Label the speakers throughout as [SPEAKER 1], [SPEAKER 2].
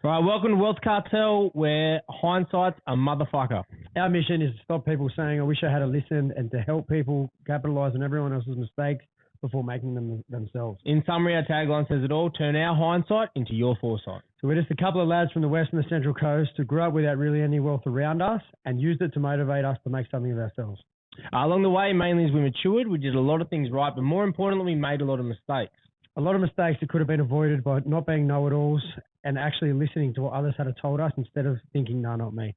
[SPEAKER 1] All right, welcome to Wealth Cartel, where hindsight's a motherfucker.
[SPEAKER 2] Our mission is to stop people saying, I wish I had a listen, and to help people capitalise on everyone else's mistakes before making them themselves.
[SPEAKER 1] In summary, our tagline says it all: turn our hindsight into your foresight.
[SPEAKER 2] So we're just a couple of lads from the west and the central coast who grew up without really any wealth around us and used it to motivate us to make something of ourselves.
[SPEAKER 1] Along the way, mainly as we matured, we did a lot of things right, but more importantly, we made a lot of mistakes.
[SPEAKER 2] A lot of mistakes that could have been avoided by not being know-it-alls and actually listening to what others had told us instead of thinking, no, not me.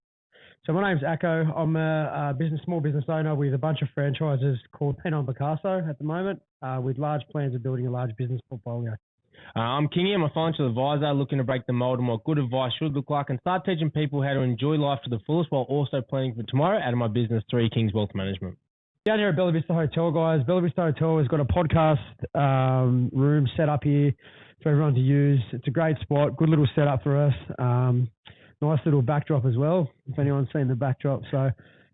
[SPEAKER 2] So my name's Akko. I'm a small business owner with a bunch of franchises called Pen on Picasso at the moment, with large plans of building a large business portfolio.
[SPEAKER 1] I'm Kingy. I'm a financial advisor looking to break the mold on what good advice should look like and start teaching people how to enjoy life to the fullest while also planning for tomorrow out of my business, 3 Kings Wealth Management.
[SPEAKER 2] Down here at Bella Vista Hotel, guys. Bella Vista Hotel has got a podcast room set up here for everyone to use. It's a great spot, good little setup for us. Nice little backdrop as well, if anyone's seen the backdrop. So,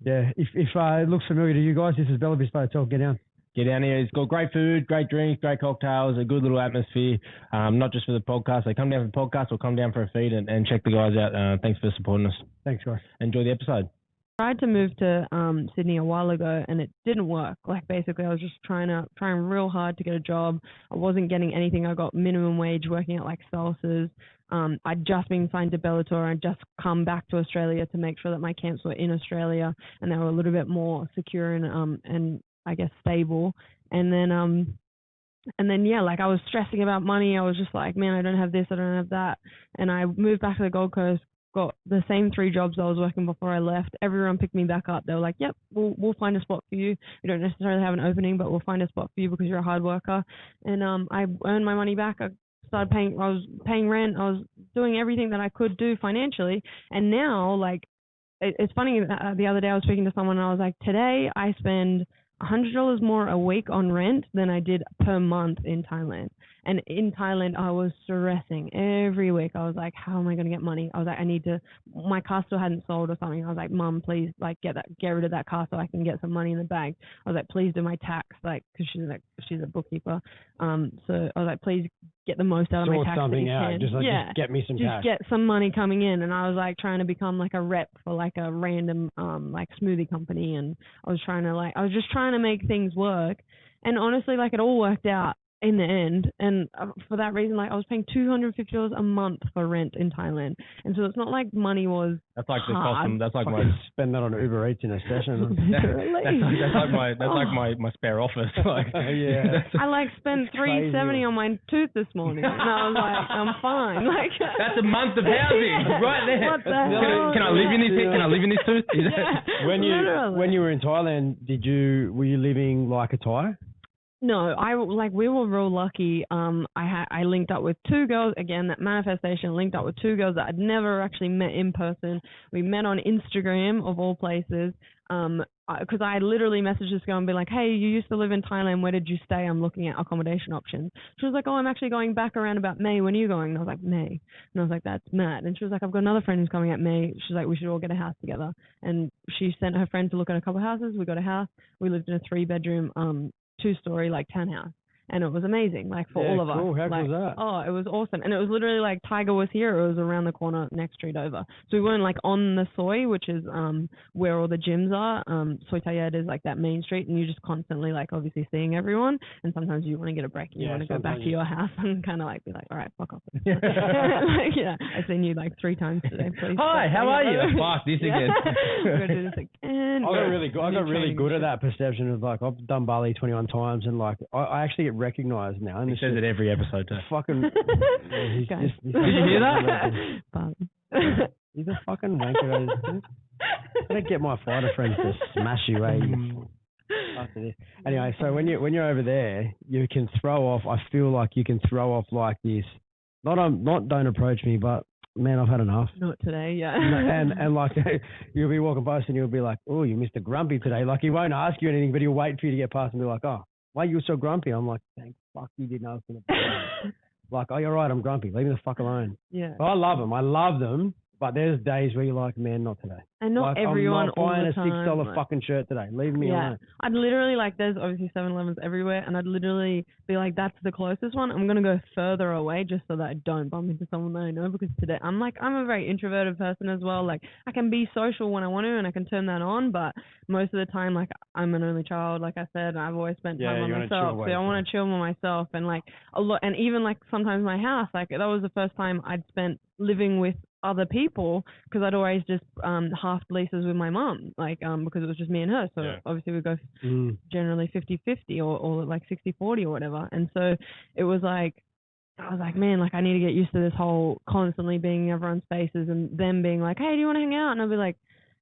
[SPEAKER 2] yeah, if it looks familiar to you guys, this is Bella Vista Hotel. Get down.
[SPEAKER 1] Get down here. It's got great food, great drinks, great cocktails, a good little atmosphere, not just for the podcast. They come down for the podcast or come down for a feed and check the guys out. Thanks for supporting us.
[SPEAKER 2] Thanks, guys.
[SPEAKER 1] Enjoy the episode.
[SPEAKER 3] I tried to move to Sydney a while ago and it didn't work. Like basically I was just trying real hard to get a job. I wasn't getting anything. I got minimum wage working at like Salsa's. I'd just been signed to Bellator. I'd just come back to Australia to make sure that my camps were in Australia and they were a little bit more secure and I guess stable. And then yeah, like I was stressing about money. I was just like, man, I don't have this, I don't have that. And I moved back to the Gold Coast. Got the same 3 jobs I was working before I left. Everyone picked me back up. They were like, yep, we'll find a spot for you. We don't necessarily have an opening, but we'll find a spot for you because you're a hard worker. And I earned my money back. I was paying rent. I was doing everything that I could do financially. And now, like, it's funny, the other day I was speaking to someone and I was like, today I spend $100 more a week on rent than I did per month in Thailand. And in Thailand, I was stressing every week. I was like, how am I going to get money? I was like, my car still hadn't sold or something. I was like, Mum, please, like, get rid of that car so I can get some money in the bank. I was like, please do my tax, like, because she's a bookkeeper. So I was like, please get the most out of my tax. Sort something out.
[SPEAKER 2] Just get me some cash.
[SPEAKER 3] Just get some money coming in. And I was like trying to become like a rep for like a random like smoothie company. And I was just trying to make things work. And honestly, like it all worked out in the end, and for that reason, like I was paying $250 a month for rent in Thailand, and so it's not like money was.
[SPEAKER 1] That's like
[SPEAKER 3] hard.
[SPEAKER 1] the cost. That's like my
[SPEAKER 2] spend that on Uber Eats in a session.
[SPEAKER 1] that's like my spare office. Like
[SPEAKER 2] yeah,
[SPEAKER 3] I like spent $370 on my tooth this morning, and I was like, I'm fine. Like
[SPEAKER 1] that's a month of housing right there.
[SPEAKER 3] What the hell?
[SPEAKER 1] Can I live in this? Can I live in this tooth?
[SPEAKER 3] Yeah,
[SPEAKER 2] when you were in Thailand, were you living like a Thai?
[SPEAKER 3] No, we were real lucky. I linked up with 2 girls, again, that manifestation, linked up with 2 girls that I'd never actually met in person. We met on Instagram, of all places, because I literally messaged this girl and be like, hey, you used to live in Thailand, where did you stay? I'm looking at accommodation options. She was like, oh, I'm actually going back around about May. When are you going? And I was like, May. And I was like, that's mad. And she was like, I've got another friend who's coming at May. She's like, we should all get a house together. And she sent her friend to look at a couple of houses. We got a house. We lived in a 3-bedroom, 2-story like townhouse, and it was amazing, like for all of us.
[SPEAKER 2] Cool. How
[SPEAKER 3] like,
[SPEAKER 2] was that?
[SPEAKER 3] Oh, it was awesome, and it was literally like Tiger was here. It was around the corner, next street over. So we weren't like on the Soy, which is where all the gyms are. Soy Tayed is like that main street, and you're just constantly like obviously seeing everyone. And sometimes you want to get a break, and you want to go back to your house and kind of like be like, all right, fuck off. Like, yeah, I've seen you like 3 times today. Please.
[SPEAKER 1] Hi, how are you? Fuck this again.
[SPEAKER 3] We're gonna do this again.
[SPEAKER 2] I got really good at that perception of like I've done Bali 21 times, and like I actually get recognised now. And
[SPEAKER 1] he says it every episode too.
[SPEAKER 2] Fucking.
[SPEAKER 1] Did you hear that?
[SPEAKER 2] He's a fucking wanker. I don't get my fighter friends to smash you, after this. Anyway, so when you're over there, you can throw off. I feel like you can throw off like this. Not don't approach me, but man, I've had enough.
[SPEAKER 3] Not today, yeah.
[SPEAKER 2] and like you'll be walking past and you'll be like, oh, you Mr. Grumpy today. Like he won't ask you anything, but he'll wait for you to get past and be like, oh, why are you so grumpy? I'm like, thank fuck you didn't ask me. Like, oh, you're right, I'm grumpy. Leave me the fuck alone.
[SPEAKER 3] Yeah.
[SPEAKER 2] But I love them. But there's days where you're like, man, not today.
[SPEAKER 3] And not
[SPEAKER 2] like,
[SPEAKER 3] everyone
[SPEAKER 2] I'm not buying
[SPEAKER 3] all the
[SPEAKER 2] a
[SPEAKER 3] time,
[SPEAKER 2] $6 fucking shirt today. Leave me alone.
[SPEAKER 3] I'd literally, like, there's obviously 7-Elevens everywhere, and I'd literally be like, that's the closest one. I'm going to go further away just so that I don't bump into someone that I know, because today I'm a very introverted person as well. Like, I can be social when I want to, and I can turn that on, but most of the time, like, I'm an only child, like I said, and I've always spent time on myself. So I want to chill with myself, and, like, a lot, and even, like, sometimes my house, like, that was the first time I'd spent living with other people, because I'd always just half leases with my mum, like because it was just me and her, so obviously we go generally 50-50 or like 60-40 or whatever. And so it was like, I was like, man, like I need to get used to this whole constantly being in everyone's faces and them being like, hey, do you want to hang out? And I'd be like,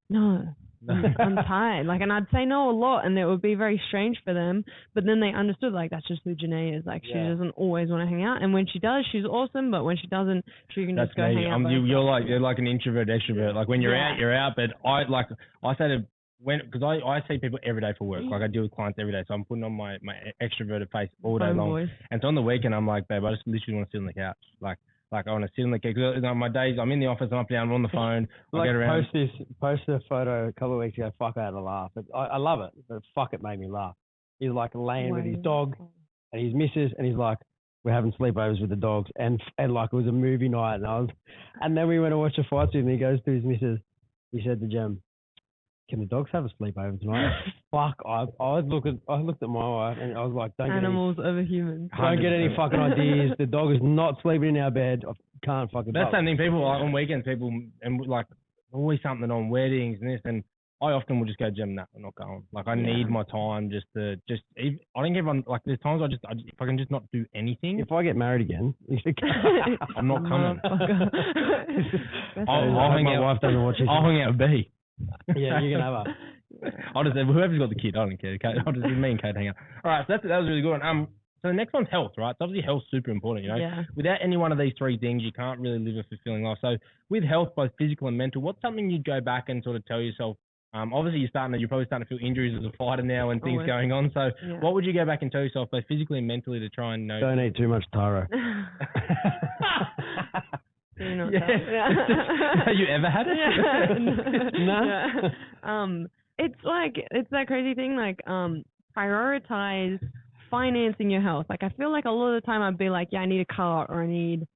[SPEAKER 3] no, I'm tired. Like, and I'd say no a lot, and it would be very strange for them. But then they understood, like, that's just who Janay is. Like, she doesn't always want to hang out, and when she does, she's awesome. But when she doesn't, she can just go hang out.
[SPEAKER 1] You're like an introvert, extrovert. Like when you're out, you're out. But I say to because I see people every day for work. Like I deal with clients every day, so I'm putting on my extroverted face all day long. Voice. And so on the weekend, I'm like, babe, I just literally want to sit on the couch, Like I want to sit on the couch. My days, I'm in the office, I'm up and down, I'm on the phone.
[SPEAKER 2] Like post a photo a couple of weeks ago. Fuck, I had a laugh. I love it, but fuck, it made me laugh. He's like laying with his dog and his missus, and he's like, we're having sleepovers with the dogs, and like it was a movie night, and then we went to watch a fight scene, and he goes to his missus. He said to Jem, can the dogs have a sleepover tonight? Fuck, I looked at my wife and I was like,
[SPEAKER 3] animals over humans.
[SPEAKER 2] Don't get any fucking ideas. The dog is not sleeping in our bed. I can't fucking.
[SPEAKER 1] That's the thing. People like on weekends, and like always something on weddings and this, and I often will just go, Jem, nah, I'm not going. Like I need my time I don't give on, like there's times if I can just not do anything.
[SPEAKER 2] If I get married again,
[SPEAKER 1] I'm not coming.
[SPEAKER 2] I'll hang out. My wife doesn't watch it.
[SPEAKER 1] I'll hang out with B.
[SPEAKER 2] Yeah, you can have her.
[SPEAKER 1] I'll just say, whoever's got the kid, I don't care. I'll just me and Kate hang out. All right, so that was really good. So the next one's health, right? So obviously health's super important, you know?
[SPEAKER 3] Yeah.
[SPEAKER 1] Without any one of these three things, you can't really live a fulfilling life. So with health, both physical and mental, what's something you'd go back and sort of tell yourself, obviously you're probably starting to feel injuries as a fighter now and things going on. So what would you go back and tell yourself, both physically and mentally, to try and know?
[SPEAKER 2] Don't eat too much taro.
[SPEAKER 3] You know,
[SPEAKER 1] Have you ever had it?
[SPEAKER 2] No.
[SPEAKER 3] It's that crazy thing, like prioritize financing your health. Like I feel like a lot of the time I'd be like, I need a car, or I need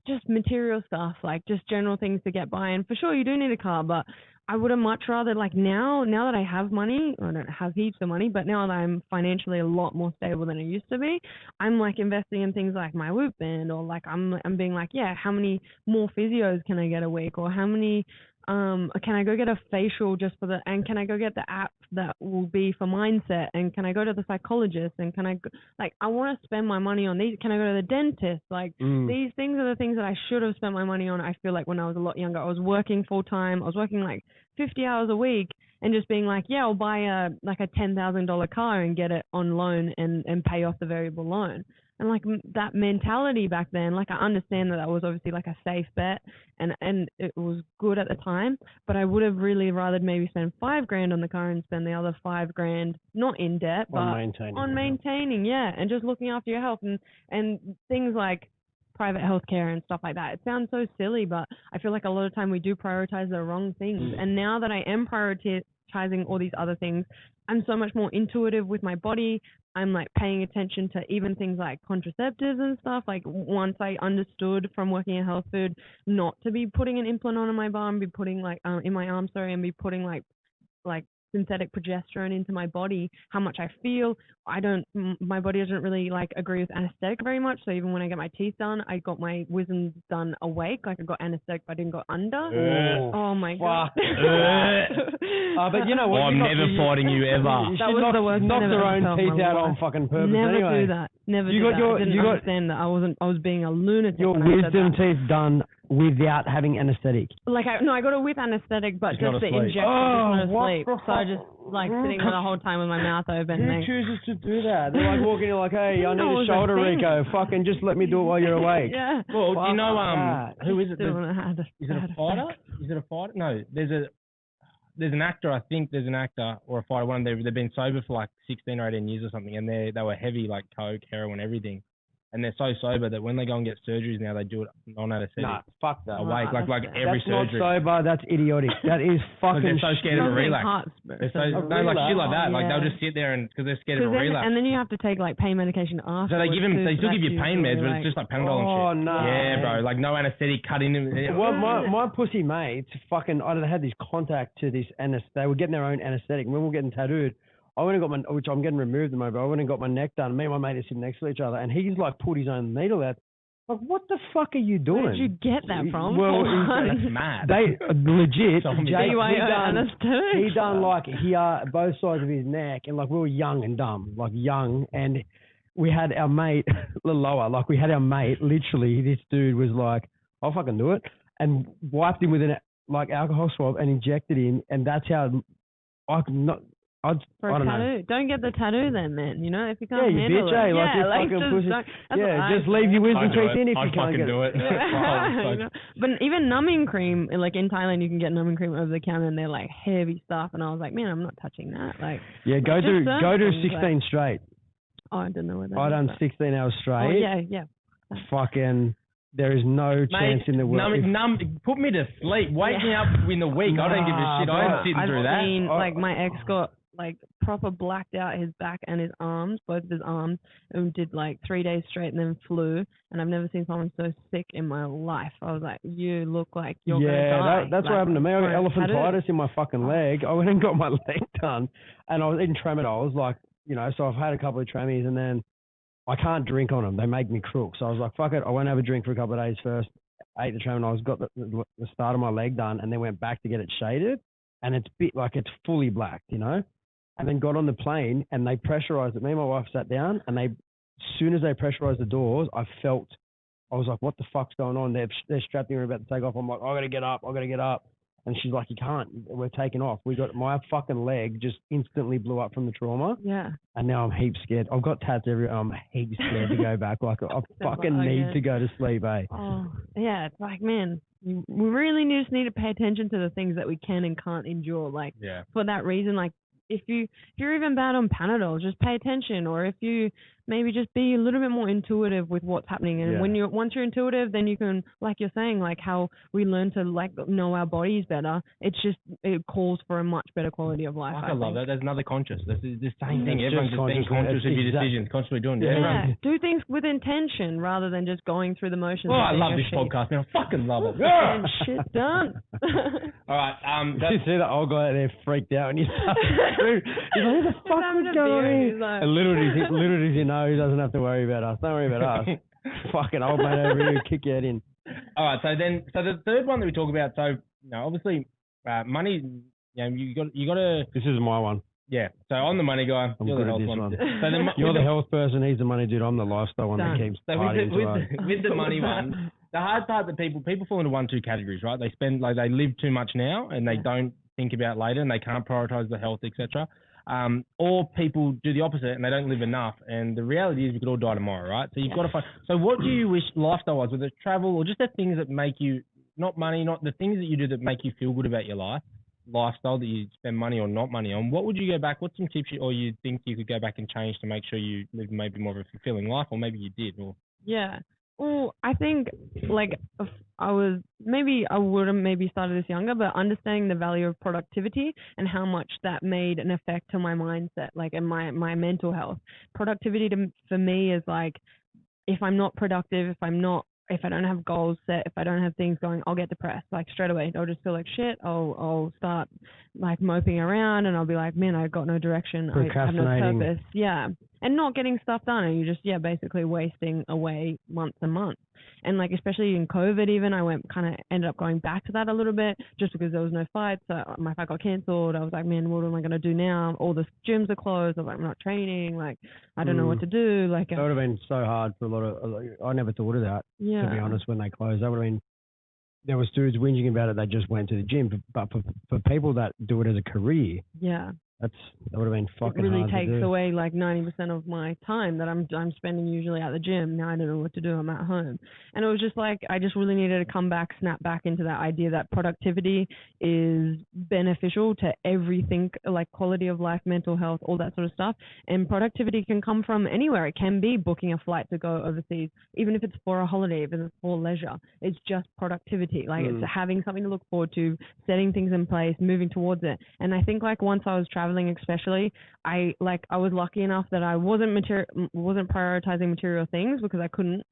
[SPEAKER 3] just material stuff, like just general things to get by. And for sure you do need a car, but I would have much rather, like now that I have money, or I don't have heaps of money, but now that I'm financially a lot more stable than I used to be, I'm like investing in things like my Whoop band, or like I'm being like, how many more physios can I get a week, or how many can I go get a facial and can I go get the app that will be for mindset, and can I go to the psychologist, and can I I want to spend my money on these, can I go to the dentist, these things are the things that I should have spent my money on. I feel like when I was a lot younger, I was working full time, I was working like 50 hours a week, and just being like, I'll buy a $10,000 car and get it on loan and pay off the variable loan. And like that mentality back then, like I understand that was obviously like a safe bet and it was good at the time, but I would have really rather maybe spend $5,000 on the car and spend the other $5,000 not in debt, but on maintaining, and just looking after your health and things like private healthcare and stuff like that. It sounds so silly, but I feel like a lot of time we do prioritize the wrong things. And now that I am prioritizing all these other things, I'm so much more intuitive with my body. I'm like paying attention to even things like contraceptives and stuff. Like once I understood from working in health food not to be putting an implant on in my arm, be putting in my arm, and be putting like synthetic progesterone into my body, how much I feel. My body doesn't really agree with anesthetic very much. So even when I get my teeth done, I got my wisdoms done awake. Like I got anesthetic, but I didn't go under. Oh my God.
[SPEAKER 2] But you know what?
[SPEAKER 1] I'm never fighting you ever.
[SPEAKER 3] That was the worst.
[SPEAKER 2] Knocked her own teeth out on fucking purpose.
[SPEAKER 3] Never
[SPEAKER 2] anyway.
[SPEAKER 3] do that. Never do that. I didn't understand that. I was being a lunatic.
[SPEAKER 2] Your wisdom teeth done without having anesthetic.
[SPEAKER 3] I got it with anesthetic, but just the injection, just not asleep. So I just sitting there the whole time with my mouth open.
[SPEAKER 2] Who chooses to do that? They're like walking in hey, I need a shoulder, Rico. Fucking just let me do it while you're awake.
[SPEAKER 3] Yeah.
[SPEAKER 1] Well, do you know who is it?
[SPEAKER 3] Is
[SPEAKER 1] it a fighter? Is it a fighter? No, there's an actor. I think there's an actor or a fighter. One they've been sober for 16 or 18 years or something, and they were heavy coke, heroin, everything. and they're so sober that when they go and get surgeries now, they do it non-anesthetic.
[SPEAKER 2] Nah, fuck that.
[SPEAKER 1] Awake, like every surgery.
[SPEAKER 2] That's not sober. That's idiotic. That is fucking.
[SPEAKER 1] They're so scared of a relapse.
[SPEAKER 3] Like
[SPEAKER 1] shit like that. Like they'll just sit there and because they're scared of a relapse.
[SPEAKER 3] And then you have to take like pain medication after.
[SPEAKER 1] So they still give you pain meds, but it's just like Panadol and shit.
[SPEAKER 2] Oh no.
[SPEAKER 1] Yeah, bro. Like no anesthetic cut in.
[SPEAKER 2] Well, my pussy mates fucking. I had this contact to this they were getting their own anesthetic. When we were getting tattooed, I went and got which I'm getting removed at the moment, but I went and got my neck done. Me and my mate are sitting next to each other, and he's like pulled his own needle out. Like, what the fuck are you doing?
[SPEAKER 3] Where did you get that from?
[SPEAKER 1] Well, that's mad.
[SPEAKER 2] They legit.
[SPEAKER 3] He
[SPEAKER 2] done like both sides of his neck, and like we were young and dumb, and we had our mate a little lower. Like we had our mate. Literally, this dude was like, "I'll fucking do it," and wiped him with an alcohol swab and injected him, and that's how I don't know.
[SPEAKER 3] Don't get the tattoo then, man. You know, if you can't handle
[SPEAKER 2] bitch,
[SPEAKER 3] it.
[SPEAKER 2] Just leave your wisdom teeth in if you can't get
[SPEAKER 1] do it.
[SPEAKER 3] But even numbing cream, like in Thailand, you can get numbing cream over the counter, and they're like heavy stuff. And I was like, man, I'm not touching that. Like,
[SPEAKER 2] go do 16 straight.
[SPEAKER 3] Oh, I don't know what that
[SPEAKER 2] I done 16 hours straight.
[SPEAKER 3] Oh yeah.
[SPEAKER 2] Fucking. There is no chance in the world.
[SPEAKER 1] Put me to sleep. Wake me up in the week. I don't give a shit. I ain't sitting through that.
[SPEAKER 3] I've seen, like, my ex got, like, proper blacked out his back and his arms, both of his arms, and did, like, 3 days straight and then flew. And I've never seen someone so sick in my life. I was like, you look like you're going to die.
[SPEAKER 2] That's what happened to me. I got elephantitis in my fucking leg. I went and got my leg done, and I was eating Tramadol. Like, you know, so I've had a couple of Tramies, and then I can't drink on them. They make me crook. So I was like, fuck it. I won't have a drink for a couple of days first. Ate the Tramadol. Got the start of my leg done, and then went back to get it shaded. And it's it's fully black, you know? And then got on the plane, and they pressurized it. Me and my wife sat down, and as soon as they pressurized the doors, I was like, what the fuck's going on? They're strapped in. We're about to take off. I'm like, I got to get up. And she's like, you can't. We're taking off. My fucking leg just instantly blew up from the trauma.
[SPEAKER 3] Yeah.
[SPEAKER 2] And now I'm heaps scared. I've got tats everywhere. I'm heaps scared to go back. Like, I fucking need to go to sleep, eh?
[SPEAKER 3] Oh, yeah. It's like, man, we really just need to pay attention to the things that we can and can't endure. Like, for that reason, like, if you're even bad on Panadol, just pay attention. Or if you maybe just be a little bit more intuitive with what's happening. And once you're intuitive, then you can, like you're saying, like how we learn to like know our bodies better. It calls for a much better quality of life.
[SPEAKER 1] I love that. There's another conscious. This is the same thing. Everyone's just being conscious of your decisions, constantly doing it.
[SPEAKER 3] Yeah, do things with intention rather than just going through the motions.
[SPEAKER 1] Oh, I love this podcast, man. I fucking love it.
[SPEAKER 3] And shit done.
[SPEAKER 2] All right. You see the old guy there freaked out and he's like, who the fuck is going on? And little does he know he doesn't have to worry about us. Don't worry about us. Fucking old mate over here, kick your head in.
[SPEAKER 1] All right. So the third one that we talk about. So obviously, money. You got to.
[SPEAKER 2] This is my one.
[SPEAKER 1] Yeah. So I'm the money guy. You're the health one. So
[SPEAKER 2] you're the health person. He's the money dude. I'm the lifestyle one that keeps partying.
[SPEAKER 1] With the money one, the hard part that people fall into 1-2 categories, right? They spend they live too much now and they don't think about later and they can't prioritize the health, etc. Or people do the opposite and they don't live enough. And the reality is we could all die tomorrow, right? So you've got to find. So what do you wish lifestyle-wise, whether it's travel or just the things that make you, not money, not the things that you do that make you feel good about your lifestyle that you spend money or not money on, what would you go back? What's some tips or you think you could go back and change to make sure you live maybe more of a fulfilling life, or maybe you did? Or
[SPEAKER 3] Well, I think I would have maybe started this younger, but understanding the value of productivity and how much that made an effect to my mindset, like, and my mental health. Productivity for me is like, if I'm not productive, if I don't have goals set, if I don't have things going, I'll get depressed, like straight away. I'll just feel like shit. I'll start like moping around and I'll be like, man, I've got no direction. I have no purpose. Yeah. And not getting stuff done. And you just, basically wasting away months and months. And like, especially in COVID even, I ended up going back to that a little bit just because there was no fight. So my fight got cancelled. I was like, man, what am I going to do now? All the gyms are closed. I'm like, I'm not training. Like, I don't know what to do. Like,
[SPEAKER 2] that would have been so hard for a lot of, I never thought of that, to be honest, when they closed. That would have been, there was dudes whinging about it. They just went to the gym. But for people that do it as a career, That would have been fucking
[SPEAKER 3] It really
[SPEAKER 2] hard
[SPEAKER 3] takes
[SPEAKER 2] to do.
[SPEAKER 3] away like 90% of my time that I'm spending usually at the gym. Now I don't know what to do. I'm at home. And it was just like, I just really needed to come back, snap back into that idea that productivity is beneficial to everything, like quality of life, mental health, all that sort of stuff. And productivity can come from anywhere. It can be booking a flight to go overseas, even if it's for a holiday, if it's for leisure. It's just productivity. Like it's having something to look forward to, setting things in place, moving towards it. And I think like once I was traveling, especially, I was lucky enough that I wasn't prioritizing material things because I couldn't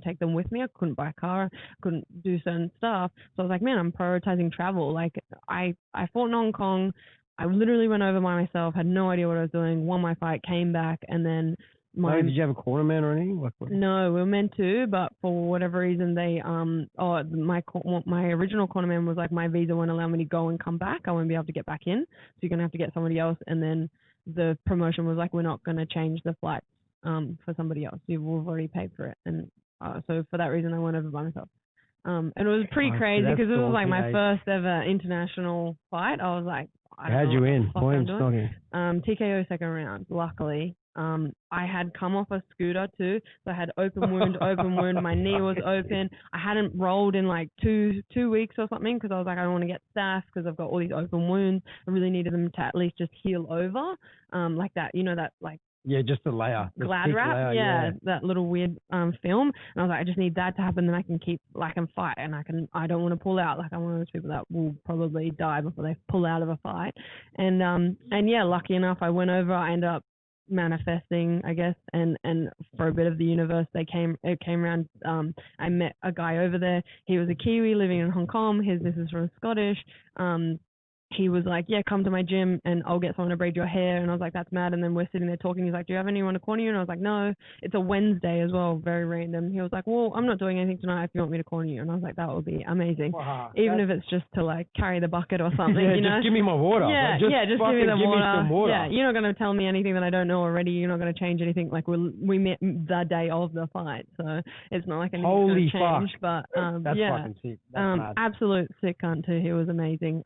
[SPEAKER 3] take them with me. I couldn't buy a car, couldn't do certain stuff. So I was like, man, I'm prioritizing travel. Like I fought in Hong Kong. I literally went over by myself, had no idea what I was doing, won my fight, came back, and then
[SPEAKER 2] did you have a cornerman or anything?
[SPEAKER 3] No, we were meant to, but for whatever reason, they my original cornerman was like, my visa won't allow me to go and come back. I won't be able to get back in, so you're gonna have to get somebody else. And then the promotion was like, we're not gonna change the flights for somebody else. We've already paid for it, and so for that reason, I went over by myself. And it was pretty crazy because it was like my first ever international fight. I was like,
[SPEAKER 2] how'd you win? Points,
[SPEAKER 3] TKO second round, luckily. I had come off a scooter too, so I had open wound. My knee was open. I hadn't rolled in like two weeks or something because I was like, I don't want to get staph because I've got all these open wounds. I really needed them to at least just heal over, like that, that like.
[SPEAKER 2] Yeah, just the layer.
[SPEAKER 3] Glad wrap, yeah, that little weird film. And I was like, I just need that to happen, then I can keep, like, and fight, and I don't want to pull out. Like, I'm one of those people that will probably die before they pull out of a fight. And yeah, lucky enough, I went over. I ended up manifesting, I guess, and for a bit of the universe, it came around. I met a guy over there. He was a Kiwi living in Hong Kong. His missus was Scottish. He was like, yeah, come to my gym and I'll get someone to braid your hair. And I was like, that's mad. And then we're sitting there talking. He's like, do you have anyone to corner you? And I was like, no. It's a Wednesday as well, very random. He was like, well, I'm not doing anything tonight if you want me to corner you. And I was like, that would be amazing. Wow, even if it's just to like carry the bucket or something,
[SPEAKER 2] yeah, just give me my water.
[SPEAKER 3] Yeah, just give me the water.
[SPEAKER 2] Some water.
[SPEAKER 3] Yeah, you're not going to tell me anything that I don't know already. You're not going to change anything. Like we met the day of the fight. So it's not like anything's going to change. But
[SPEAKER 2] that's fucking sick. That's mad.
[SPEAKER 3] Absolute sick cunt too. He was amazing.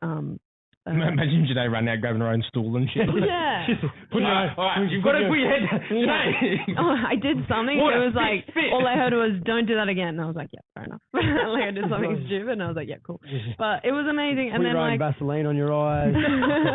[SPEAKER 1] Imagine Janay running out grabbing her own stool and shit.
[SPEAKER 3] Yeah.
[SPEAKER 1] You've got to put your head down.
[SPEAKER 3] Yeah. I did something. It was like, all I heard was, don't do that again. And I was like, yeah, fair enough. Like I did something stupid and I was like, yeah, cool. But it was amazing. And then like
[SPEAKER 2] Vaseline on your eyes.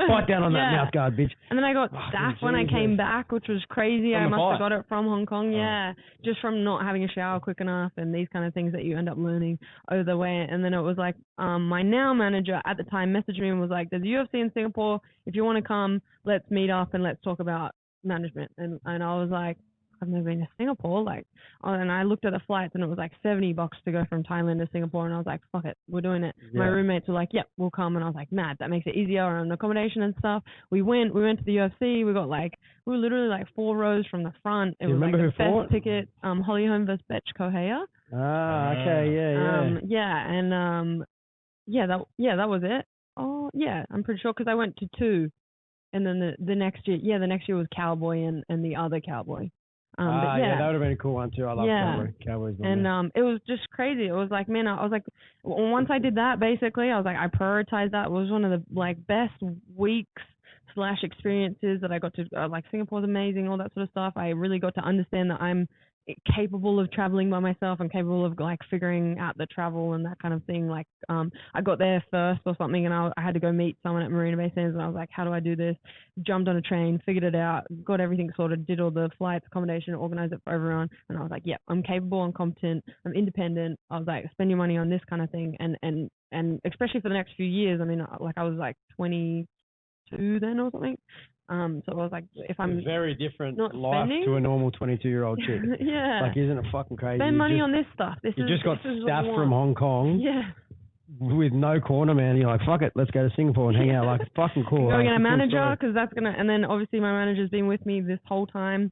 [SPEAKER 2] Fight down on that mouth guard, bitch.
[SPEAKER 3] And then I got staph when I came back, which was crazy. I must have got it from Hong Kong. Yeah. Just from not having a shower quick enough and these kind of things that you end up learning over the way. And then it was like, my now manager at the time messaged me and was like, there's UFC in Singapore. If you want to come, let's meet up and let's talk about management. And I was like, I've never been to Singapore. Like, and I looked at the flights and it was like $70 to go from Thailand to Singapore. And I was like, fuck it, we're doing it. Yeah. My roommates were like, yep, we'll come. And I was like, mad, that makes it easier on accommodation and stuff. We went to the UFC. We were literally like 4 rows from the front. It was like the best ticket. Holly Holm versus Betch Kohea.
[SPEAKER 2] Okay,
[SPEAKER 3] that was it. Oh, yeah, I'm pretty sure because I went to 2. And then the next year was Cowboy and the other Cowboy.
[SPEAKER 2] That would have been a cool one too. I love Cowboys.
[SPEAKER 3] And it was just crazy. It was like, man, I was like, once I did that, basically, I was like, I prioritized that. It was one of the like best weeks / experiences that I got to, like Singapore's amazing, all that sort of stuff. I really got to understand that I'm capable of traveling by myself and capable of like figuring out the travel and that kind of thing. Like I got there first or something and I had to go meet someone at Marina Bay Sands and I was like, how do I do this? Jumped on a train, figured it out, got everything sorted, did all the flights, accommodation, organized it for everyone. And I was like, yeah, I'm capable, I'm competent, I'm independent. I was like, spend your money on this kind of thing. And especially for the next few years, I mean, like I was like 22 then or something. So I was like, if I'm
[SPEAKER 2] very different life to a normal 22-year-old chick.
[SPEAKER 3] Yeah.
[SPEAKER 2] Like, isn't it fucking crazy?
[SPEAKER 3] Spend money on this stuff.
[SPEAKER 2] You just got staff from Hong Kong.
[SPEAKER 3] Yeah.
[SPEAKER 2] With no corner, man. You're like, fuck it, let's go to Singapore and hang out. Like, it's fucking cool.
[SPEAKER 3] Going to a manager, because that's going to, and then obviously my manager's been with me this whole time.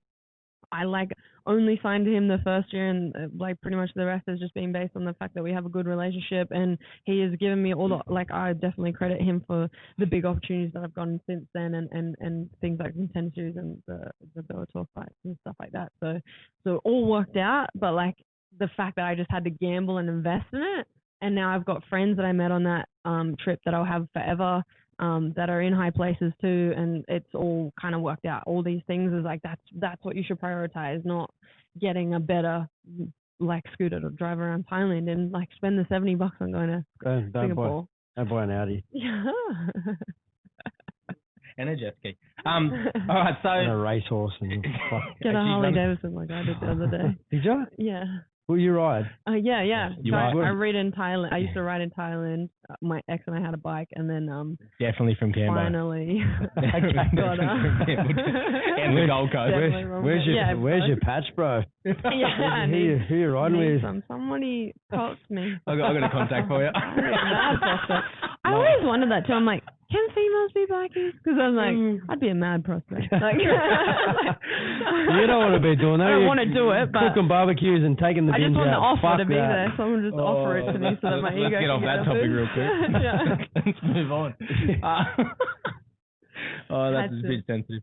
[SPEAKER 3] I like only signed him the first year, and like pretty much the rest has just been based on the fact that we have a good relationship, and he has given me all the, like, I definitely credit him for the big opportunities that I've gotten since then, and things like Contender Series and the Bellator fights and stuff like that. So it all worked out, but like the fact that I just had to gamble and invest in it, and now I've got friends that I met on that trip that I'll have forever. that are in high places too, and it's all kind of worked out. All these things is like that's what you should prioritize, not getting a better like scooter to drive around Thailand and like spend the $70 on going to Singapore.
[SPEAKER 2] Don't buy an Audi.
[SPEAKER 3] Yeah.
[SPEAKER 1] And a jet ski. All right, so
[SPEAKER 2] and a racehorse and
[SPEAKER 3] get a Harley Davidson like I did the other day.
[SPEAKER 2] Did you?
[SPEAKER 3] Yeah.
[SPEAKER 2] Will you ride?
[SPEAKER 3] Yeah.
[SPEAKER 1] You
[SPEAKER 3] so I ride in Thailand. I used to ride in Thailand. My ex and I had a bike, and then
[SPEAKER 1] definitely from Canberra.
[SPEAKER 3] Finally,
[SPEAKER 1] got and the Gold Coast.
[SPEAKER 2] Where's your patch, bro?
[SPEAKER 3] Yeah,
[SPEAKER 2] who you riding with?
[SPEAKER 3] Somebody talk to me.
[SPEAKER 1] I got a contact for you.
[SPEAKER 3] I always wondered that too. I'm like, can females be bikies? Because I'm like, I'd be a mad prospect. Like,
[SPEAKER 2] you don't want to be doing that.
[SPEAKER 3] I don't want to do it, but
[SPEAKER 2] cooking barbecues and taking the bins out.
[SPEAKER 3] I just want the offer to be there. Someone just offer it to me so that my ego
[SPEAKER 1] can get off that topic real quick. Let's move on. That's a bit sensitive.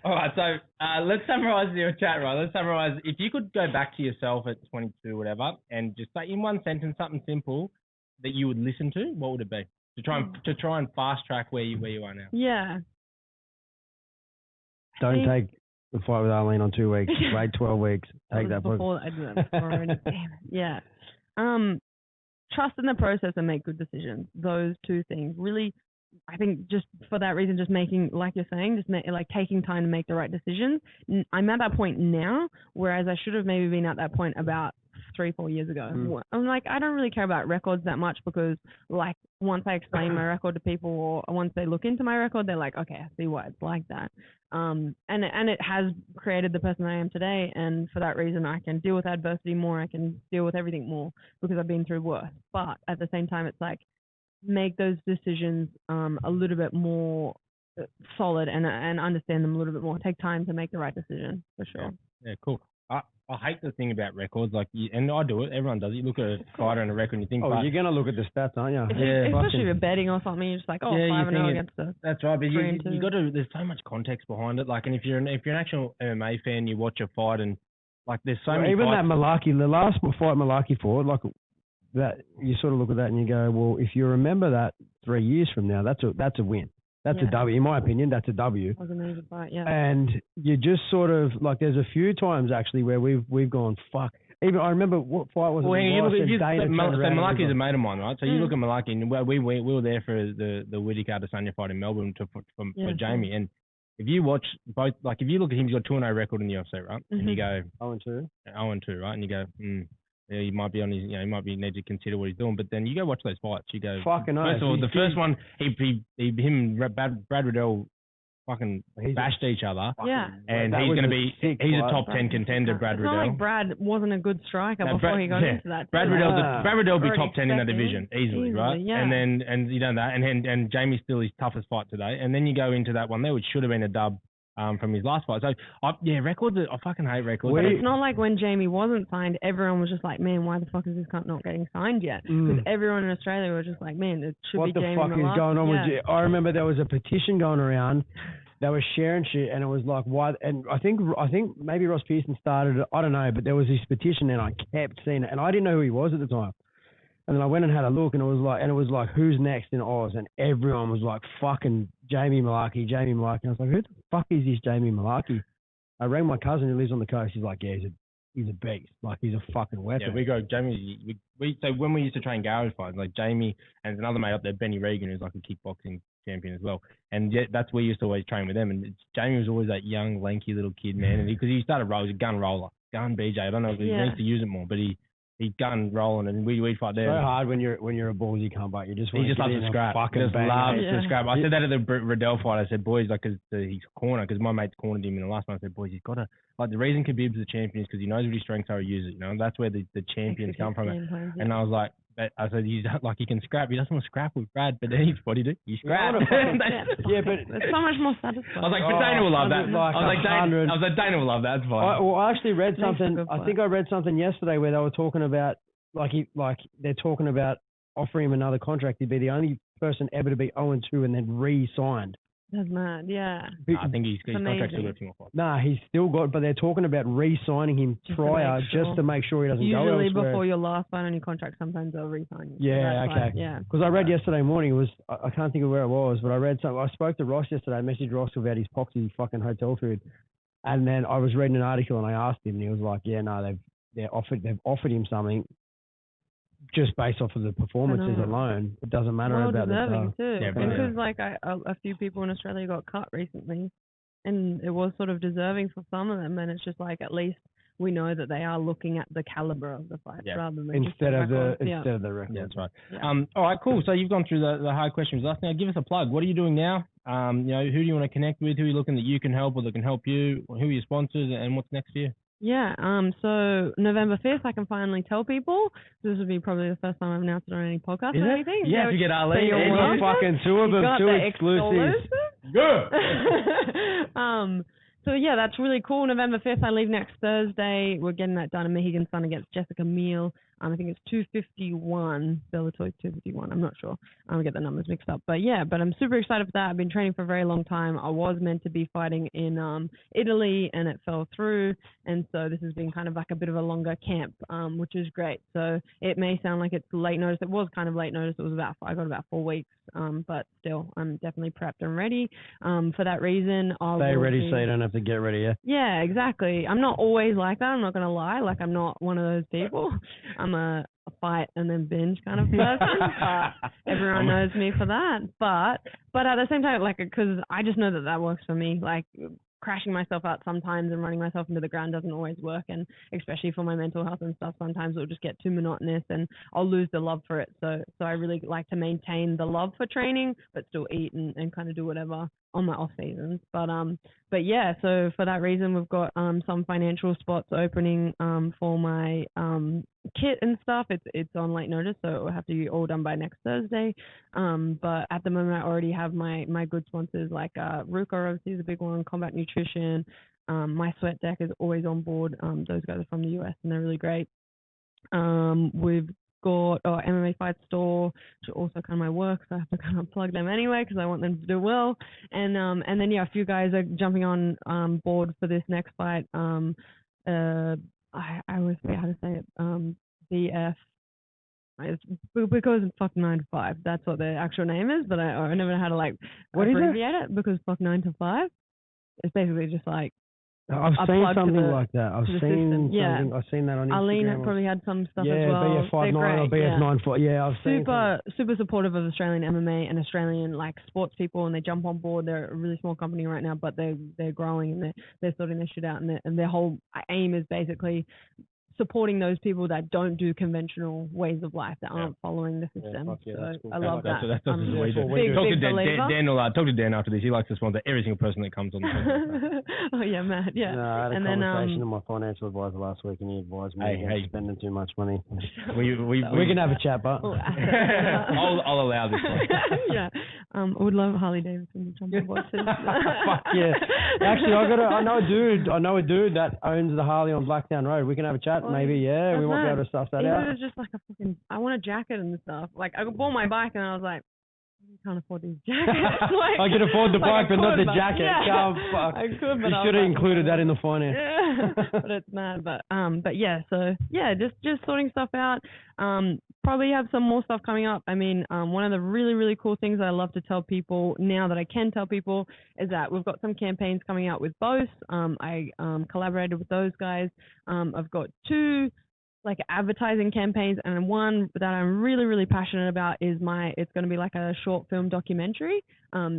[SPEAKER 1] All right, so let's summarize your chat, right? Let's summarize. If you could go back to yourself at 22, whatever, and just say in one sentence something simple that you would listen to, what would it be? To try and fast track where you are now.
[SPEAKER 3] Yeah.
[SPEAKER 2] Don't take the fight with Arlene on 2 weeks. Wait 12 weeks. Take that book.
[SPEAKER 3] Before I do that already. Damn it. Yeah. Trust in the process and make good decisions. Those two things really. I think just for that reason, just making, like you're saying, like taking time to make the right decisions. I'm at that point now, whereas I should have maybe been at that point about 3-4 years ago. I'm like, I don't really care about records that much because like once I explain my record to people or once they look into my record, they're like, okay, I see why it's like that. And it has created the person I am today. And for that reason, I can deal with adversity more. I can deal with everything more because I've been through worse. But at the same time, it's like, make those decisions a little bit more solid and understand them a little bit more. Take time to make the right decision, for sure.
[SPEAKER 1] Yeah, cool. I hate the thing about records, and I do it. Everyone does it. You look at a fighter and a record and you think,
[SPEAKER 2] you're going to look at the stats, aren't you?
[SPEAKER 3] Especially if you're betting or something, you're just like, 5-0 against the.
[SPEAKER 1] That's right, but you got to. There's so much context behind it. Like, and if you're an actual MMA fan, you watch a fight and like there's so many.
[SPEAKER 2] Even that Malaki, the last fight Malaki fought, like. That you sort of look at that and you go, well, if you remember that 3 years from now, that's a win. That's a W. In my opinion, that's a W.
[SPEAKER 3] That was an amazing fight, yeah.
[SPEAKER 2] And you just sort of like, there's a few times actually where we've gone, fuck. Even I remember what fight was it?
[SPEAKER 1] Well, Malaki's a mate of mine, right? So you look at Malaki, and we were there for the Whittaker Adesanya fight in Melbourne for Jamie, and if you watch both, like if you look at him, he's got 2-0 record in the UFC, right? And you go
[SPEAKER 2] 0-2,
[SPEAKER 1] right? And you go, yeah, he might be on his, he might be need to consider what he's doing. But then you go watch those fights. You go,
[SPEAKER 2] fucking
[SPEAKER 1] first of all, the first one, him and Brad Riddell fucking bashed each other.
[SPEAKER 3] Yeah.
[SPEAKER 1] And he's going to be, he's a top 10 contender, Brad Riddell.
[SPEAKER 3] It's not like Brad wasn't a good striker before he got into that.
[SPEAKER 1] Brad Riddell will be top 10 in that division, easily, right? Yeah. And you know that, and Jamie's still his toughest fight today. And then you go into that one there, which should have been a dub. From his last fight. So, records, I fucking hate records.
[SPEAKER 3] But it's not like when Jamie wasn't signed, everyone was just like, man, why the fuck is this cunt not getting signed yet? Because everyone in Australia was just like, man, it should be Jamie.
[SPEAKER 2] What the fuck is going on with you? I remember there was a petition going around. They were sharing shit, and it was like, why? And I think maybe Ross Pearson started it. I don't know, but there was this petition, and I kept seeing it, and I didn't know who he was at the time. And then I went and had a look, and it was like, who's next in Oz? And everyone was like, fucking Jamie Malaki. And I was like, who the fuck is this Jamie Malaki? I rang my cousin who lives on the coast. He's like, yeah, he's a beast. Like, he's a fucking weapon.
[SPEAKER 1] Yeah, we go, Jamie. So when we used to train garage fights, like Jamie and another mate up there, Benny Regan, who's like a kickboxing champion as well. And that's we used to always train with them. And Jamie was always that young, lanky little kid, man. And because he started roll, he was a gun roller, gun BJ. I don't know if he needs to use it more, but he gun rolling, and we fight there.
[SPEAKER 2] It's so hard when you're a ballsy cunt, you just want
[SPEAKER 1] to loves to scrap. He just loves to scrap. I said that at the Riddell fight. I said, boys, like, cause he's corner, because my mate's cornered him in the last one. I said, boys, he's got to, like, the reason Khabib's the champion is because he knows what his strengths are, he uses it. You know, that's where the champions come from. And I was like, I said, he's like, he can scrap. He doesn't want to scrap with Brad, but then what do you do? You scrap.
[SPEAKER 3] Yeah, but it's so much more satisfying.
[SPEAKER 1] I was like, but Dana will love that. I was like, Dana will love that. It's fine.
[SPEAKER 2] I actually read something. I think I read something yesterday where they were talking about, they're talking about offering him another contract. He'd be the only person ever to be 0-2 and then re-signed.
[SPEAKER 3] That's mad, yeah.
[SPEAKER 1] I think his contract's still got a few more fights.
[SPEAKER 2] Nah, he's still got, but they're talking about re-signing him just to make sure he doesn't go elsewhere.
[SPEAKER 3] Usually before your last fight on your contract, sometimes they'll re-sign you.
[SPEAKER 2] Yeah, okay.
[SPEAKER 3] Yeah.
[SPEAKER 2] Because I read yesterday morning, it was, I can't think of where it was, but I read something. I spoke to Ross yesterday, I messaged Ross about his poxy fucking hotel food. And then I was reading an article and I asked him and he was like, yeah, no, they've offered him something just based off of the performances alone. It doesn't matter about the
[SPEAKER 3] too. Yeah, because like a few people in Australia got cut recently and it was sort of deserving for some of them, and it's just like at least we know that they are looking at the caliber of the fight rather than
[SPEAKER 2] instead of the record.
[SPEAKER 1] Yeah, that's right. Yeah. All right, cool. So you've gone through the hard questions with us. Now give us a plug. What are you doing now? Who do you want to connect with? Who are you looking that you can help or that can help you? Who are your sponsors and what's next for you?
[SPEAKER 3] Yeah, so November 5th, I can finally tell people. This would be probably the first time I've announced it on any podcast or anything.
[SPEAKER 2] Yeah, you get Ali and fucking two of them, two exclusives.
[SPEAKER 1] Good.
[SPEAKER 3] So yeah, that's really cool. November 5th, I leave next Thursday. We're getting that done in Mohegan Sun against Jessica Meal. I think it's 251, Bellator 251. I'm not sure. I get the numbers mixed up. But yeah, I'm super excited for that. I've been training for a very long time. I was meant to be fighting in Italy and it fell through. And so this has been kind of like a bit of a longer camp, which is great. So it may sound like it's late notice. It was kind of late notice. It was I got about 4 weeks. But still, I'm definitely prepped and ready. For that reason,
[SPEAKER 2] Stay ready so you don't have to get ready, yeah?
[SPEAKER 3] Yeah, exactly. I'm not always like that. I'm not going to lie. Like, I'm not one of those people. I'm a fight and then binge kind of person. Everyone knows me for that. But at the same time, like, because I just know that works for me. Like, crashing myself out sometimes and running myself into the ground doesn't always work, and especially for my mental health and stuff, sometimes it'll just get too monotonous and I'll lose the love for it. So I really like to maintain the love for training but still eat and kind of do whatever on my off seasons. But yeah, so for that reason we've got some financial spots opening for my kit and stuff. It's on late notice, so it will have to be all done by next Thursday. But at the moment I already have my good sponsors like Ruka obviously is a big one, Combat Nutrition. My Sweat Deck is always on board. Those guys are from the US and they're really great. We've got MMA Fight Store, which are also kind of my work, so I have to kind of plug them anyway because I want them to do well. And then yeah, a few guys are jumping on board for this next fight. I always forget how to say it. BF. It's because fuck 9 to 5. That's what the actual name is, but I never know how to like abbreviate it because fuck 9 to 5. It's basically just like
[SPEAKER 2] I've seen something like that. I've seen something.
[SPEAKER 3] Yeah.
[SPEAKER 2] I've seen that on Instagram.
[SPEAKER 3] Arlene probably had some stuff as well.
[SPEAKER 2] Yeah, BF59 or BF94. Yeah, I've seen
[SPEAKER 3] super supportive of Australian MMA and Australian like sports people, and they jump on board. They're a really small company right now, but they're growing and they're sorting their shit out, and their whole aim is basically supporting those people that don't do conventional ways of life, that aren't following the system. So cool. I love that.
[SPEAKER 1] That's talk to Dan after this. He likes to sponsor every single person that comes on the podcast.
[SPEAKER 3] Oh yeah, man. Yeah.
[SPEAKER 2] No, I had a conversation with my financial advisor last week, and he advised me against spending too much money. we can have a chat, but
[SPEAKER 1] I'll allow this one.
[SPEAKER 3] Yeah. I would love Harley Davidson to jump on board too.
[SPEAKER 2] Fuck yeah. Actually, I know a dude that owns the Harley on Blacktown Road. We can have a chat. Maybe, yeah, we might be able to stuff that out.
[SPEAKER 3] It was just like I want a jacket and stuff. Like, I bought my bike and I was like, I can't afford these jackets. Like,
[SPEAKER 2] I can afford the bike, but not the jacket.
[SPEAKER 3] Yeah,
[SPEAKER 2] fuck.
[SPEAKER 3] I could, but
[SPEAKER 2] you should have included that in the finance.
[SPEAKER 3] Yeah, but it's mad. But yeah, so yeah, just sorting stuff out. Probably have some more stuff coming up. I mean, one of the really, really cool things I love to tell people now that I can tell people is that we've got some campaigns coming out with both. I collaborated with those guys. I've got 2 like advertising campaigns, and one that I'm really, really passionate about is it's going to be like a short film documentary,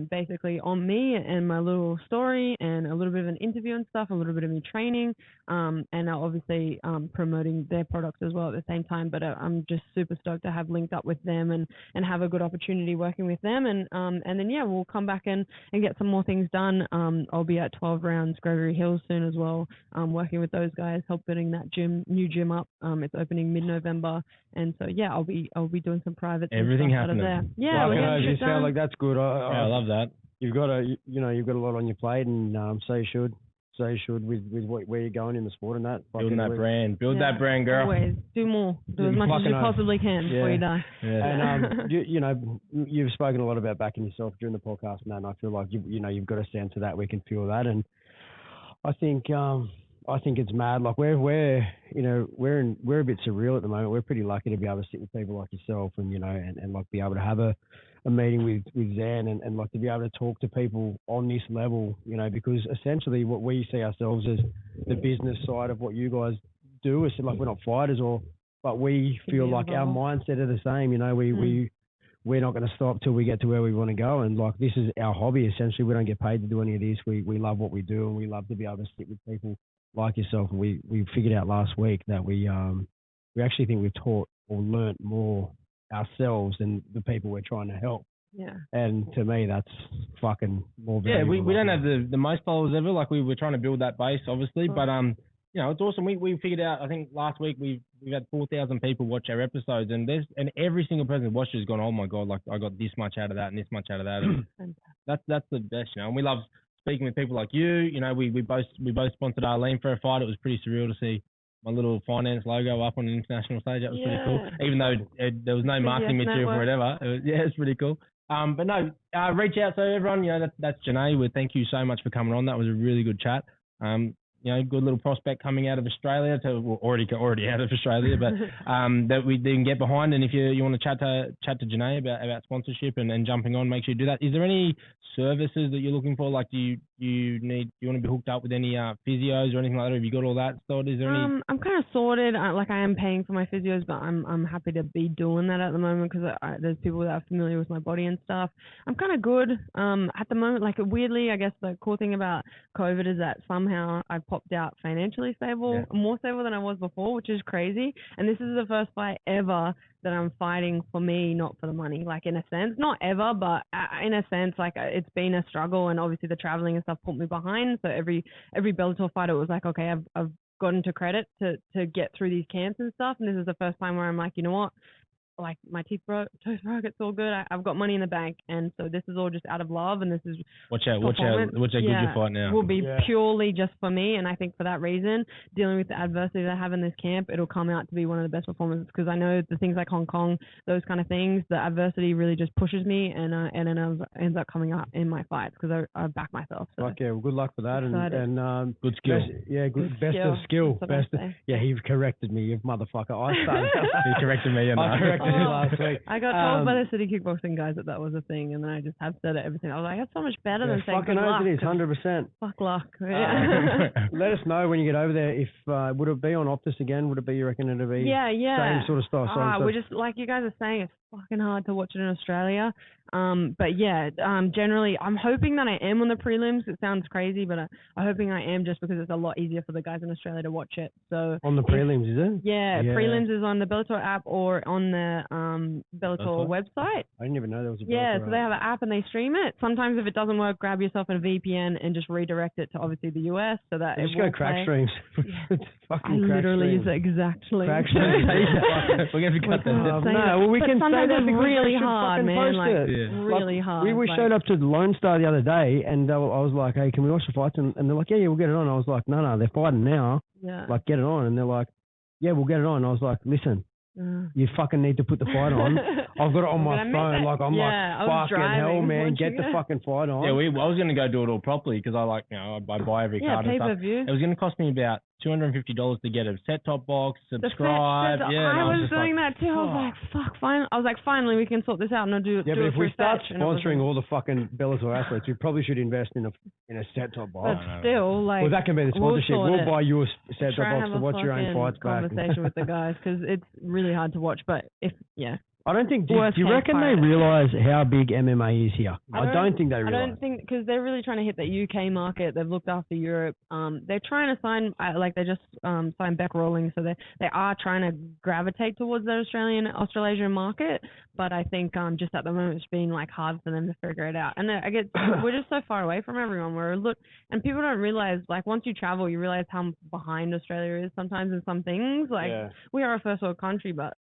[SPEAKER 3] basically on me and my little story and a little bit of an interview and stuff, a little bit of me training, and obviously promoting their products as well at the same time. But I'm just super stoked to have linked up with them and have a good opportunity working with them. And then, yeah, we'll come back and get some more things done. I'll be at 12 Rounds Gregory Hills soon as well, working with those guys, helping that new gym up. It's opening mid-November, and so yeah, I'll be doing some private
[SPEAKER 1] everything
[SPEAKER 3] stuff out of there. Yeah,
[SPEAKER 2] you sound like that's good.
[SPEAKER 1] I love that.
[SPEAKER 2] You've got a lot on your plate, and so you should. So you should with where you're going in the sport and that.
[SPEAKER 1] Building that brand. Build that brand, girl.
[SPEAKER 3] Always. Do more. Do as much as you possibly can before you die.
[SPEAKER 2] Yeah. And, you've spoken a lot about backing yourself during the podcast and that, and I feel like, you've got a sense of that. We can feel that. And I think it's mad. Like we're a bit surreal at the moment. We're pretty lucky to be able to sit with people like yourself and, and like be able to have a meeting with Zan and like to be able to talk to people on this level, because essentially what we see ourselves as the business side of what you guys do is like we're not fighters but we feel like our mindset are the same. We're not going to stop till we get to where we want to go. And like, this is our hobby. Essentially, we don't get paid to do any of this. We love what we do and we love to be able to sit with people like yourself. And we figured out last week that we actually think we've taught or learnt more ourselves than the people we're trying to help.
[SPEAKER 3] Yeah.
[SPEAKER 2] And to me, that's fucking more valuable.
[SPEAKER 1] Yeah, we don't have the most followers ever. Like we were trying to build that base, obviously, but it's awesome. We figured out. I think last week we've had 4,000 people watch our episodes, and every single person who watched has gone, oh my god, like I got this much out of that and this much out of that. And that's the best, And we love speaking with people like you. We both sponsored Arlene for a fight. It was pretty surreal to see my little finance logo up on an international stage. That was pretty cool. Even though there was no marketing material for whatever. It's pretty cool. But no, reach out. So everyone, that's Janay. Thank you so much for coming on. That was a really good chat. Good little prospect coming out of Australia already out of Australia, but that we didn't get behind. And if you want to chat to Janay about sponsorship and jumping on, make sure you do that. Is there any services that you're looking for? Like, do you want to be hooked up with any physios or anything like that? Have you got all that sorted? Is there any? I'm kind of sorted. I am paying for my physios, but I'm happy to be doing that at the moment because there's people that are familiar with my body and stuff. I'm kind of good at the moment. Like, weirdly, I guess the cool thing about COVID is that somehow I popped out financially stable, more stable than I was before, which is crazy. And this is the first fight ever that I'm fighting for me, not for the money, like in a sense, not ever, but in a sense, like it's been a struggle, and obviously the traveling and stuff put me behind. So every Bellator fight, it was like, okay, I've gotten to credit to get through these camps and stuff. And this is the first time where I'm like, you know what? Like my toes broke, it's all good. I've got money in the bank, and so this is all just out of love, and this is watch out good you fight now
[SPEAKER 3] will be purely just for me. And I think for that reason, dealing with the adversity that I have in this camp, it'll come out to be one of the best performances, because I know the things like Hong Kong, those kind of things, the adversity really just pushes me, and it ends up coming up in my fights because I back myself. So.
[SPEAKER 2] Well, good luck for that, and
[SPEAKER 1] good skill.
[SPEAKER 2] Best of skill. He corrected me, you motherfucker. I started.
[SPEAKER 1] He corrected me.
[SPEAKER 2] I corrected you last week.
[SPEAKER 3] I got told by the city kickboxing guys that was a thing, and then I just have said it ever since. I was like, that's so much better than saying
[SPEAKER 2] fucking
[SPEAKER 3] luck.
[SPEAKER 2] It is 100%.
[SPEAKER 3] Fuck luck.
[SPEAKER 2] Let us know when you get over there. If would it be on Optus again? Would it be, you reckon it'll be same sort of stuff?
[SPEAKER 3] We're just like you guys are saying, it's fucking hard to watch it in Australia. But generally, I'm hoping that I am on the prelims. It sounds crazy, but I'm hoping I am, just because it's a lot easier for the guys in Australia to watch it. So
[SPEAKER 2] on the prelims, is it?
[SPEAKER 3] Yeah, prelims is on the Bellator app or on the Bellator website.
[SPEAKER 2] I didn't even know there was a Bellator
[SPEAKER 3] Yeah, so they have an app and they stream it. Sometimes if it doesn't work, grab yourself a VPN and just redirect it to obviously the US so that
[SPEAKER 2] just go crack streams.
[SPEAKER 3] I literally use the exact link.
[SPEAKER 2] Crack streams.
[SPEAKER 1] We're going to cut that.
[SPEAKER 2] No, we can say that because
[SPEAKER 3] really hard, man. Really hard.
[SPEAKER 2] We showed up to Lone Star the other day, and I was like, hey, can we watch the fights? And they're like, yeah, we'll get it on. I was like, no, they're fighting now.
[SPEAKER 3] Yeah.
[SPEAKER 2] Like, get it on. And they're like, yeah, we'll get it on. I was like, listen, you fucking need to put the fight on. I've got it on my phone. Like, I'm like, fucking hell, man, get the fucking fight on.
[SPEAKER 1] Yeah, I was going to go do it all properly because I buy every card and stuff. It was going to cost me about $250 to get a set-top box, subscribe.
[SPEAKER 3] I was doing that too. I was like, fuck, fine. I was like, finally, we can sort this out and I'll do it.
[SPEAKER 2] Yeah, but if we start sponsoring all the fucking Bellator athletes, we probably should invest in a set-top box.
[SPEAKER 3] But still, like,
[SPEAKER 2] well, that can be the sponsorship. We'll buy you a set-top box to watch your own fights back.
[SPEAKER 3] Conversation with the guys, because it's really hard to watch. But
[SPEAKER 2] I don't think. Do you reckon they realise how big MMA is here? I don't think they realise.
[SPEAKER 3] I don't think, because they're really trying to hit the UK market. They've looked after Europe. They're trying to sign, they just signed Beck Rawlings, so they are trying to gravitate towards the Australasian market. But I think just at the moment it's been like hard for them to figure it out. And we're just so far away from everyone. And people don't realise, like, once you travel, you realise how behind Australia is sometimes in some things. Like, we are a first world country, but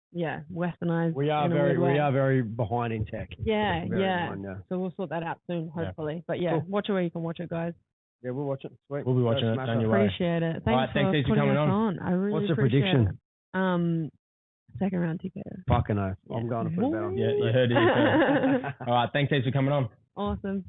[SPEAKER 3] westernized.
[SPEAKER 2] We are very behind in tech.
[SPEAKER 3] Yeah. So we'll sort that out soon, hopefully. But cool. Watch it where you can watch it, guys.
[SPEAKER 2] Yeah, we'll watch it. Sweet.
[SPEAKER 1] We'll be watching it. On your way.
[SPEAKER 3] Appreciate it. Thanks
[SPEAKER 1] thanks
[SPEAKER 3] for
[SPEAKER 1] coming
[SPEAKER 3] on. I really
[SPEAKER 2] What's the
[SPEAKER 3] appreciate
[SPEAKER 2] prediction?
[SPEAKER 3] it. Second round TKO.
[SPEAKER 2] Fucking oath. I'm going to put a bet on.
[SPEAKER 1] Yeah, you heard it. All right, thanks for coming on.
[SPEAKER 3] Awesome.